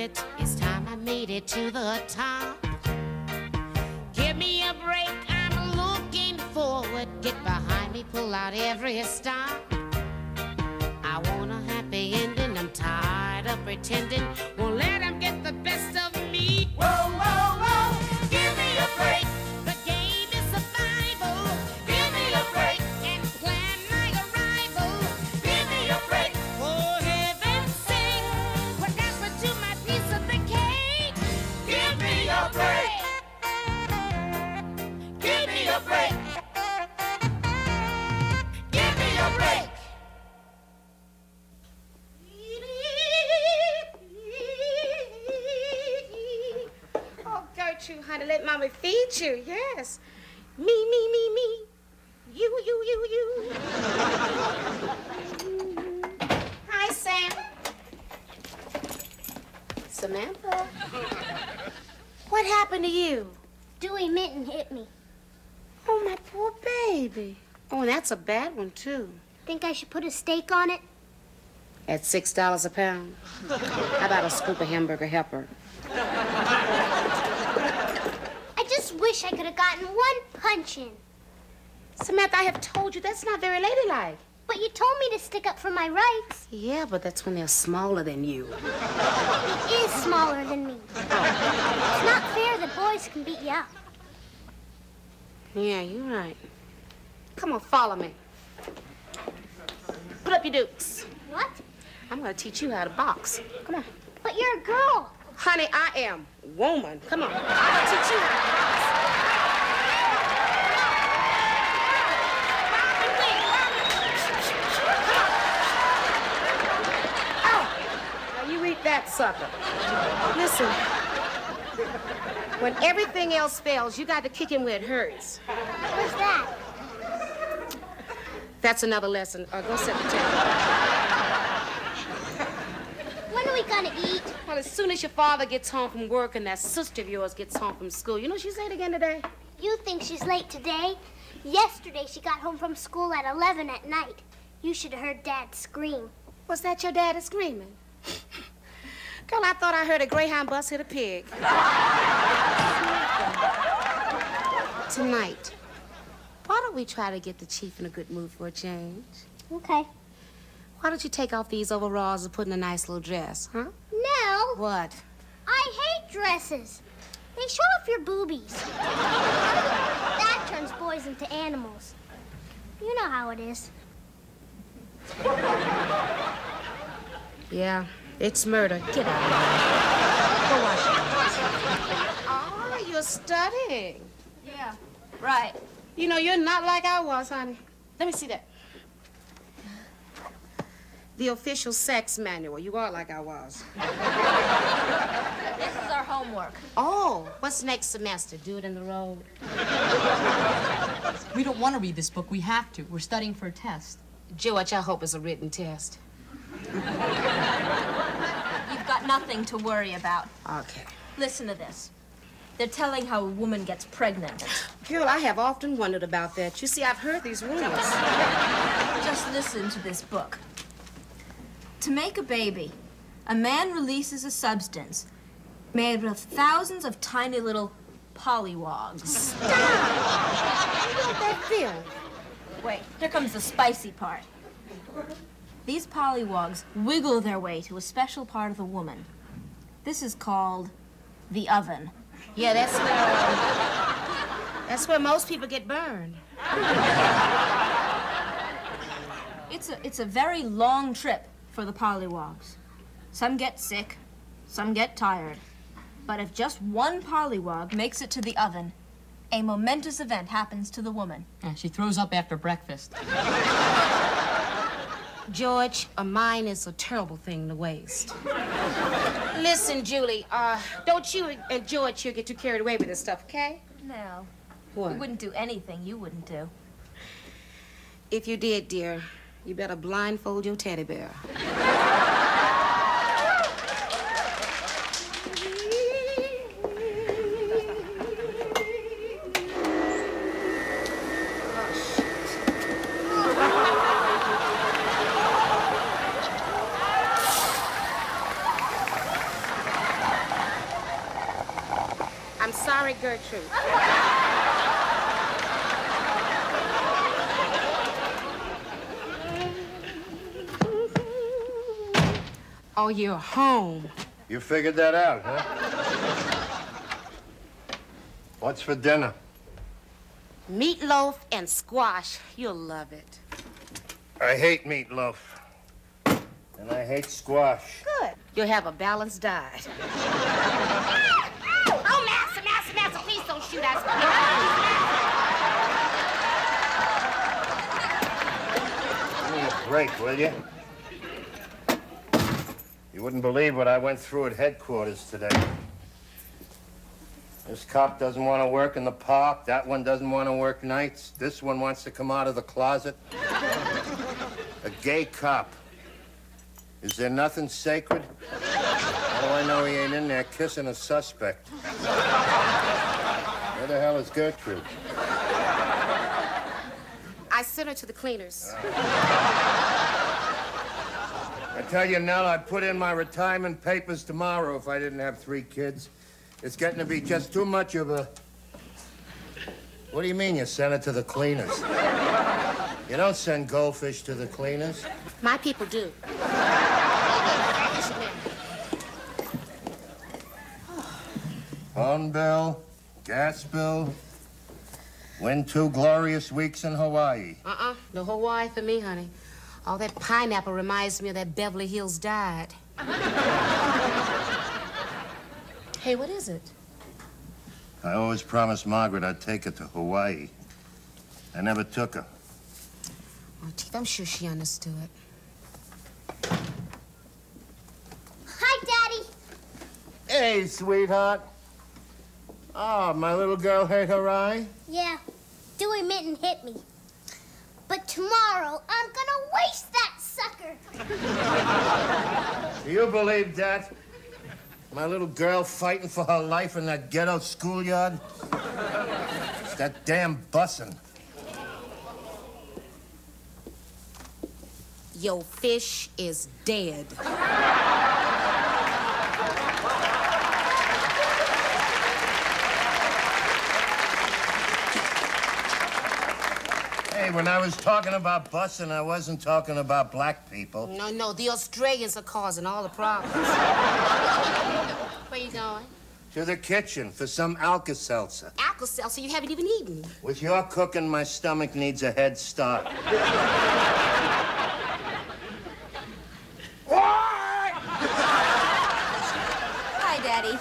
it. It's time I made it to the top. Give me a break, I'm looking forward. Get behind me, pull out every stop. I want a happy ending, I'm tired of pretending. Won't let them get the best of me. Whoa, whoa, whoa, give me a break. The game is survival. Give me a break and plan my arrival. Give me a break, for heaven's sake. What happened to my piece of the cake? Give me a break. Give me a break. Give me a break. Oh, Gertrude, honey, let Mommy feed you. Yes. Me, me, me, me. You. Hi, Sam. Samantha. What happened to you? Dewey Minton hit me. Oh, my poor baby. Oh, that's a bad one, too. Think I should put a steak on it? At $6 a pound? How about a scoop of hamburger helper? I just wish I could have gotten one punch in. Samantha, I have told you that's not very ladylike. But you told me to stick up for my rights. Yeah, but that's when they're smaller than you. He is smaller than me. It's not fair that boys can beat you up. Yeah, you're right. Come on, follow me. Put up your dukes. What? I'm going to teach you how to box. Come on. But you're a girl. Honey, I am woman. Come on. I'm going to teach you how to box. Oh, now you eat that sucker. Listen, when everything else fails, you got to kick him where it hurts. What's that? That's another lesson. Go set the table. When are we gonna eat? Well, as soon as your father gets home from work and that sister of yours gets home from school. You know she said again today? You think she's late today? Yesterday she got home from school at 11 at night. You should have heard Dad scream. Was that your daddy screaming? Girl, I thought I heard a Greyhound bus hit a pig. Tonight, why don't we try to get the chief in a good mood for a change? Okay. Why don't you take off these overalls and put in a nice little dress, huh? No. What? I hate dresses. They show off your boobies. That turns boys into animals. You know how it is. Yeah, it's murder. Get out of here. Go wash your hands. Oh, you're studying. Yeah, right. You know, you're not like I was, honey. Let me see that. The official sex manual. You are like I was. This is our homework. Oh, what's next semester? Do it in the road? We don't want to read this book. We have to. We're studying for a test. George, I hope it's a written test. You've got nothing to worry about. Okay. Listen to this. They're telling how a woman gets pregnant. Girl, I have often wondered about that. You see, I've heard these rumors. Just listen to this book. To make a baby, a man releases a substance made of thousands of tiny little pollywogs. Stop! You want that film? Wait, here comes the spicy part. These pollywogs wiggle their way to a special part of the woman. This is called the oven. Yeah, that's where most people get burned. It's a very long trip for the pollywogs. Some get sick, some get tired. But if just one pollywog makes it to the oven, a momentous event happens to the woman. Yeah, she throws up after breakfast. George, a mind is a terrible thing to waste. Listen, Julie, don't you and George here get too carried away with this stuff, okay? No. What? We wouldn't do anything you wouldn't do. If you did, dear, you better blindfold your teddy bear. Gertrude. Oh, you're home. You figured that out, huh? What's for dinner? Meatloaf and squash. You'll love it. I hate meatloaf. And I hate squash. Good. You'll have a balanced diet. Oh, Master, please don't shoot us. Give me a break, will you? You wouldn't believe what I went through at headquarters today. This cop doesn't want to work in the park. That one doesn't want to work nights. This one wants to come out of the closet. A gay cop. Is there nothing sacred? How do I know he ain't in there kissing a suspect? Where the hell is Gertrude? I sent her to the cleaners. I tell you, Nell, I'd put in my retirement papers tomorrow if I didn't have 3 kids. It's getting to be just too much of a... What do you mean you sent it to the cleaners? You don't send goldfish to the cleaners. My people do. Phone bill, gas bill, win 2 glorious weeks in Hawaii. No Hawaii for me, honey. All that pineapple reminds me of that Beverly Hills diet. Hey, what is it? I always promised Margaret I'd take her to Hawaii. I never took her. Oh, Teeth, I'm sure she understood. Hi, Daddy. Hey, sweetheart. Oh, my little girl hurt her eye? Yeah, Dewey Mitten hit me. But tomorrow, I'm gonna waste that sucker. Do you believe that? My little girl fighting for her life in that ghetto schoolyard? It's that damn bussin'. Your fish is dead. Hey, when I was talking about busing, I wasn't talking about black people. No, the Australians are causing all the problems. Where you going? To the kitchen for some Alka-Seltzer. Alka-Seltzer you haven't even eaten. With your cooking, my stomach needs a head start. Hi, Daddy.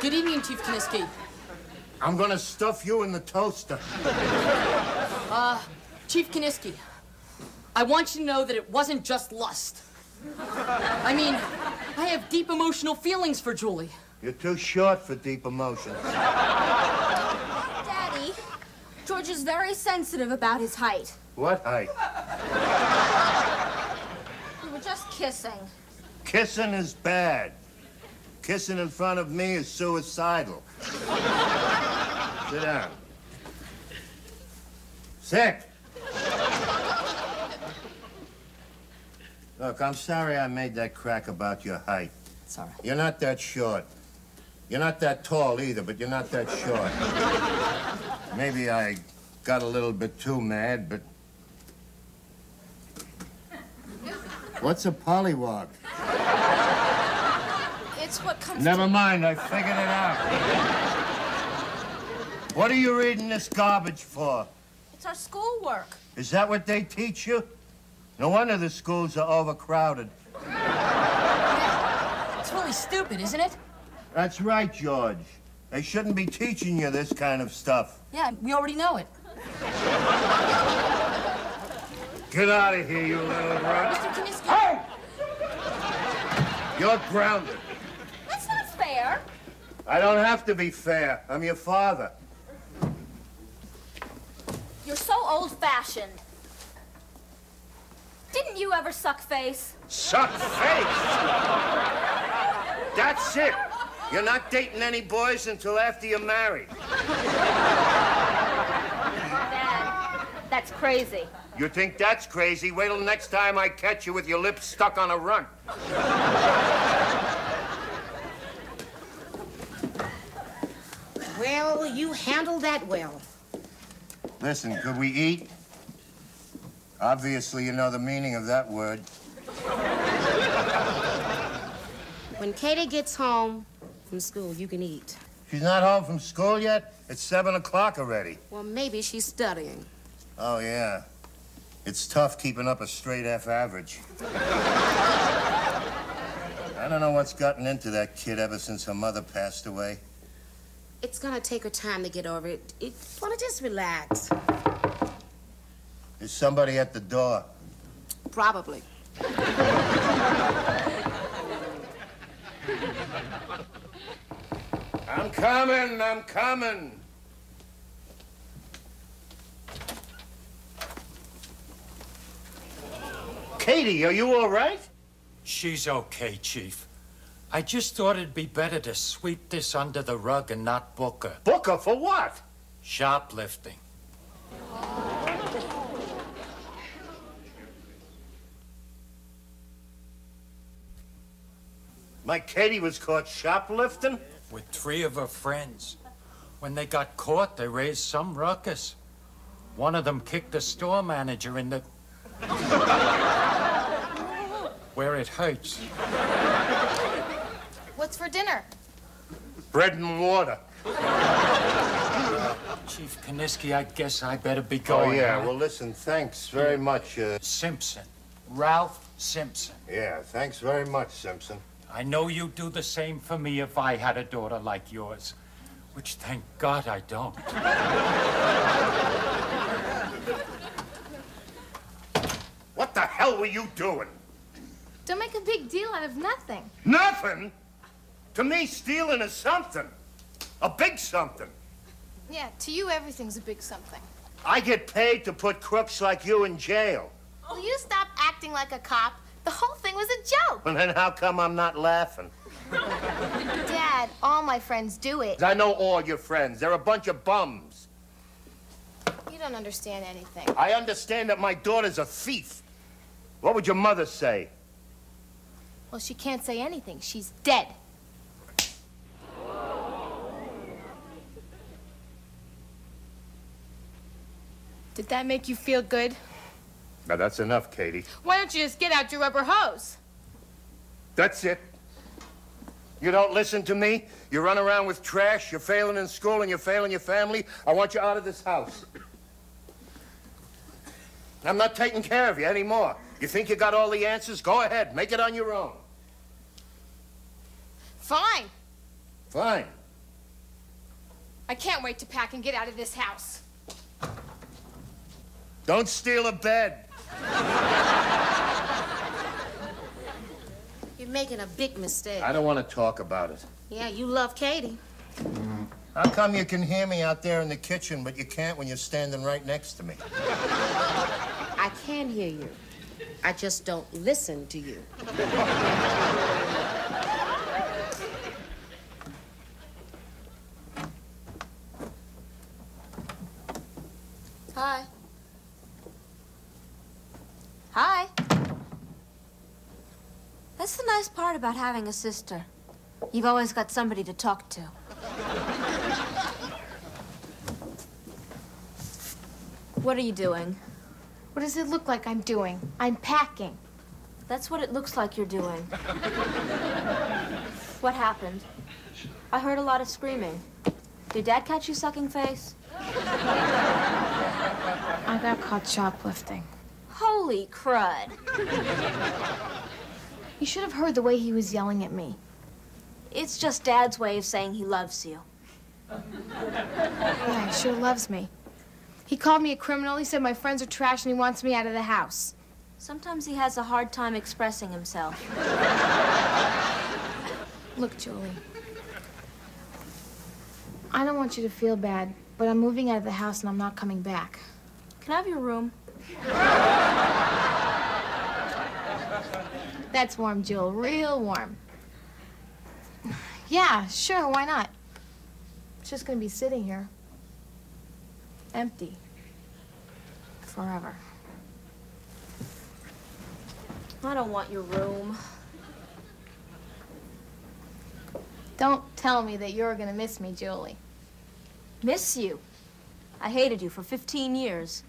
Good evening, Chief Kiniski. I'm gonna stuff you in the toaster. Chief Kiniski, I want you to know that it wasn't just lust. I mean, I have deep emotional feelings for Julie. You're too short for deep emotions. Daddy, George is very sensitive about his height. What height? We were just kissing. Kissing is bad. Kissing in front of me is suicidal. Sit down. Sit. Look, I'm sorry I made that crack about your height. It's all right. You're not that short. You're not that tall either, but you're not that short. Maybe I got a little bit too mad, but... What's a pollywog? It's what comes Never to... mind, I figured it out. What are you reading this garbage for? It's our schoolwork. Is that what they teach you? No wonder the schools are overcrowded. It's really stupid, isn't it? That's right, George. They shouldn't be teaching you this kind of stuff. Yeah, we already know it. Get out of here, you little runt. Mr. Kiniski. Hey! You're grounded. That's not fair. I don't have to be fair. I'm your father. You're so old-fashioned. Didn't you ever suck face? Suck face! That's it. You're not dating any boys until after you're married. Dad, that's crazy. You think that's crazy? Wait till next time I catch you with your lips stuck on a runt. Well, Well, you handled that well. Listen, could we eat? Obviously, you know the meaning of that word. When Katie gets home from school, you can eat. She's not home from school yet? It's 7 o'clock already. Well, maybe she's studying. Oh, yeah. It's tough keeping up a straight F average. I don't know what's gotten into that kid ever since her mother passed away. It's gonna take her time to get over it. Wanna just relax. There's somebody at the door. Probably. I'm coming, I'm coming. Katie, are you all right? She's okay, Chief. I just thought it'd be better to sweep this under the rug and not book her. Book her for what? Shoplifting. My Katie was caught shoplifting? With 3 of her friends. When they got caught, they raised some ruckus. One of them kicked the store manager in the... where it hurts. What's for dinner? Bread and water. Chief Kaniski, I guess I better be going. Oh, yeah. Huh? Well, listen, thanks very much. Simpson. Ralph Simpson. Yeah, thanks very much, Simpson. I know you'd do the same for me if I had a daughter like yours. Which, thank God, I don't. What the hell were you doing? Don't make a big deal out of nothing. Nothing? To me, stealing is something. A big something. Yeah, to you, everything's a big something. I get paid to put crooks like you in jail. Will you stop acting like a cop? The whole thing was a joke. And then how come I'm not laughing? Dad, all my friends do it. I know all your friends. They're a bunch of bums. You don't understand anything. I understand that my daughter's a thief. What would your mother say? Well, she can't say anything. She's dead. Did that make you feel good? Now, that's enough, Katie. Why don't you just get out your rubber hose? That's it. You don't listen to me. You run around with trash. You're failing in school and you're failing your family. I want you out of this house. I'm not taking care of you anymore. You think you got all the answers? Go ahead. Make it on your own. Fine. Fine. I can't wait to pack and get out of this house. Don't steal a bed. You're making a big mistake. I don't want to talk about it. Yeah, you love Katie. How come you can hear me out there in the kitchen, but you can't when you're standing right next to me? I can hear you. I just don't listen to you. Hi. Hi. That's the nice part about having a sister. You've always got somebody to talk to. What are you doing? What does it look like I'm doing? I'm packing. That's what it looks like you're doing. What happened? I heard a lot of screaming. Did Dad catch you sucking face? I got caught shoplifting. Holy crud. You should have heard the way he was yelling at me. It's just Dad's way of saying he loves you. Yeah, he sure loves me. He called me a criminal. He said my friends are trash and he wants me out of the house. Sometimes he has a hard time expressing himself. Look, Julie. I don't want you to feel bad, but I'm moving out of the house and I'm not coming back. Can I have your room? That's warm, Jewel. Real warm. Yeah, sure, why not? It's just gonna be sitting here. Empty. Forever. I don't want your room. Don't tell me that you're gonna miss me, Julie. Miss you. I hated you for 15 years.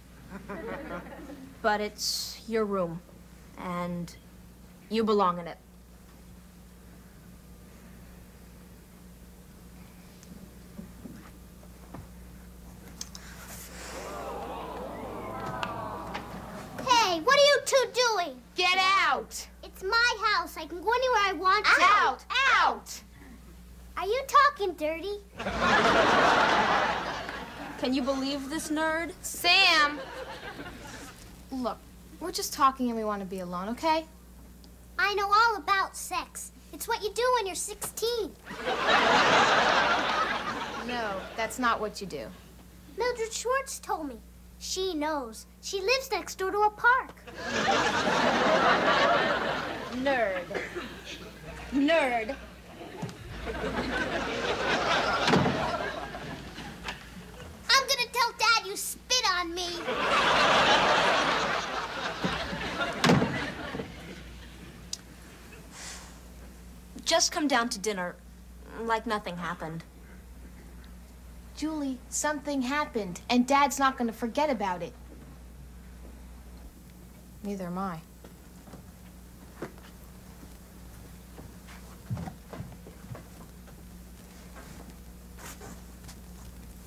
But it's your room, and you belong in it. Hey, what are you two doing? Get out! It's my house. I can go anywhere I want to. Out! Out! Are you talking dirty? Can you believe this nerd? Sam! Look, we're just talking and we want to be alone, okay? I know all about sex. It's what you do when you're 16. No, that's not what you do. Mildred Schwartz told me. She knows. She lives next door to a park. Nerd. Nerd. I'm gonna tell Dad you spit on me. Just come down to dinner like nothing happened. Julie, something happened, and Dad's not going to forget about it. Neither am I.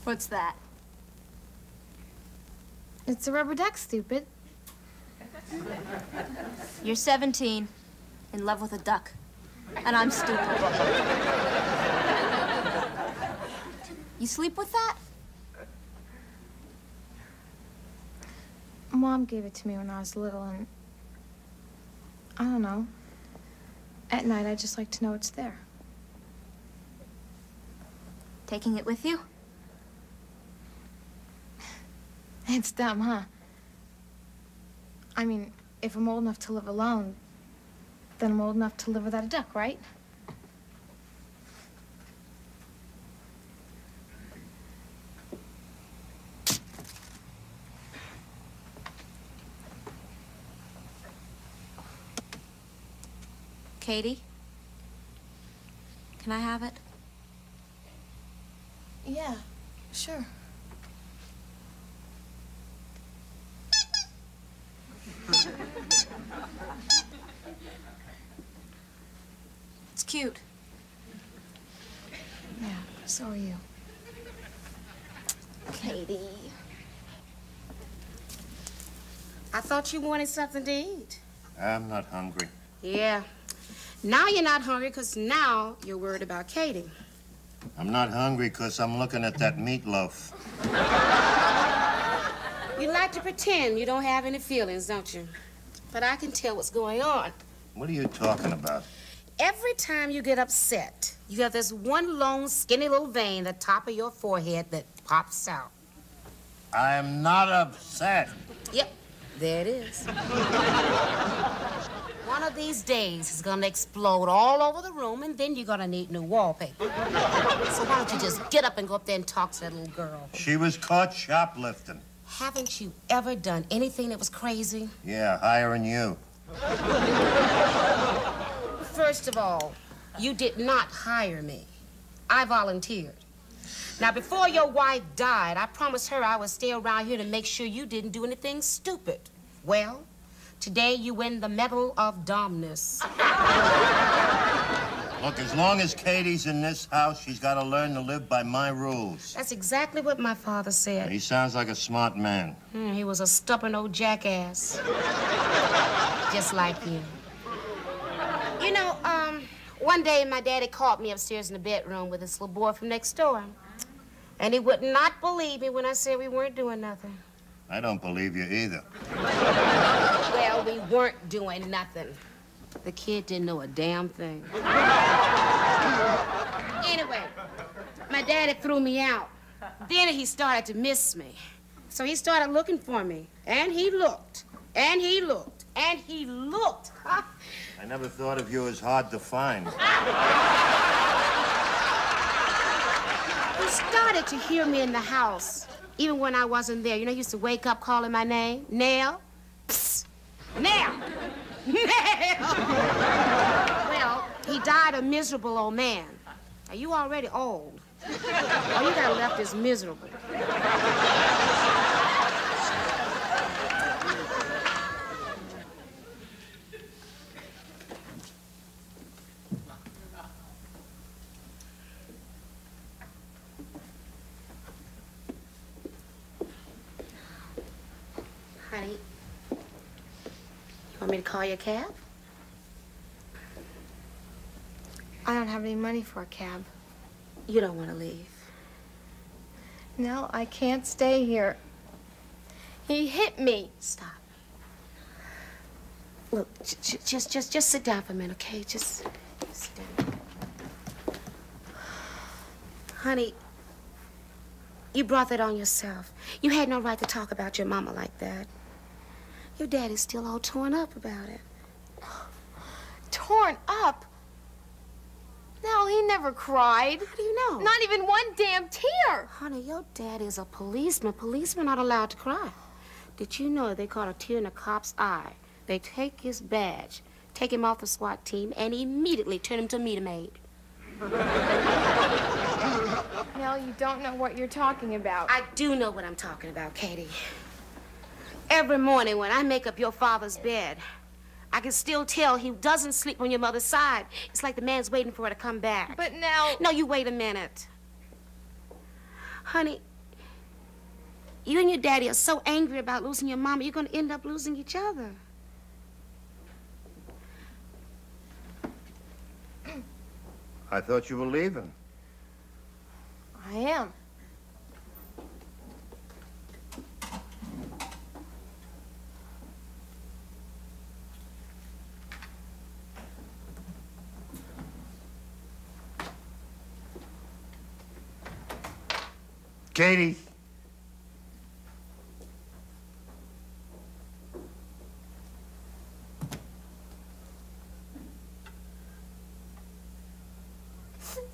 What's that? It's a rubber duck, stupid. You're 17, in love with a duck, and I'm stupid. You sleep with that? Mom gave it to me when I was little, and I don't know. At night, I just like to know it's there. Taking it with you? It's dumb, huh? I mean, if I'm old enough to live alone, then I'm old enough to live without a duck, right? Katie? Can I have it? Yeah, sure. It's cute. Yeah, so are you. Katie. I thought you wanted something to eat. I'm not hungry. Yeah. Now you're not hungry because now you're worried about Katie. I'm not hungry because I'm looking at that meatloaf. You like to pretend you don't have any feelings, don't you? But I can tell what's going on. What are you talking about? Every time you get upset, you have this one long, skinny little vein at the top of your forehead that pops out. I am not upset. Yep, there it is. One of these days, it's gonna explode all over the room, and then you're gonna need new wallpaper. So why don't you just get up and go up there and talk to that little girl? She was caught shoplifting. Haven't you ever done anything that was crazy? Yeah, hiring you. First of all, you did not hire me. I volunteered. Now, before your wife died, I promised her I would stay around here to make sure you didn't do anything stupid. Well, today you win the Medal of Dumbness. Look, as long as Katie's in this house, she's got to learn to live by my rules. That's exactly what my father said. He sounds like a smart man. He was a stubborn old jackass. Just like you. You know, one day my daddy caught me upstairs in the bedroom with this little boy from next door. And he would not believe me when I said we weren't doing nothing. I don't believe you either. Well, we weren't doing nothing. The kid didn't know a damn thing. Anyway, my daddy threw me out. Then he started to miss me. So he started looking for me. And he looked. And he looked. And he looked. I never thought of you as hard to find. He started to hear me in the house, even when I wasn't there. You know, he used to wake up calling my name. Nell. Psst. Nell. Nell. Well, he died a miserable old man. Now, you already old. All you got left is miserable. Honey, you want me to call your cab? I don't have any money for a cab. You don't want to leave. No, I can't stay here. He hit me. Stop. Look, just sit down for a minute, okay? Just sit down. Honey, you brought that on yourself. You had no right to talk about your mama like that. Your daddy's still all torn up about it. Torn up? No, he never cried. How do you know? Not even one damn tear. Honey, your dad is a policeman. Policemen aren't allowed to cry. Did you know they caught a tear in a cop's eye? They take his badge, take him off the SWAT team, and immediately turn him to meter maid. Nell, you don't know what you're talking about. I do know what I'm talking about, Katie. Every morning when I make up your father's bed, I can still tell he doesn't sleep on your mother's side. It's like the man's waiting for her to come back. But Nell... No, you wait a minute. Honey, you and your daddy are so angry about losing your mama, you're going to end up losing each other. I thought you were leaving. I am. Katie.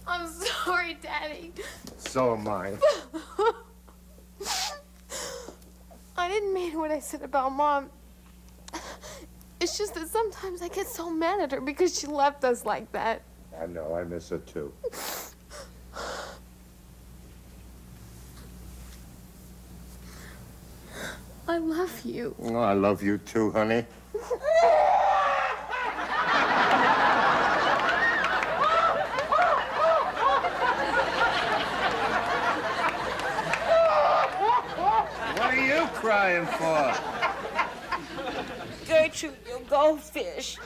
I'm sorry, Daddy. So am I. I didn't mean what I said about Mom. It's just that sometimes I get so mad at her because she left us like that. I know, I miss her too. I love you. Oh, I love you too, honey. What are you crying for? Gertrude, your goldfish.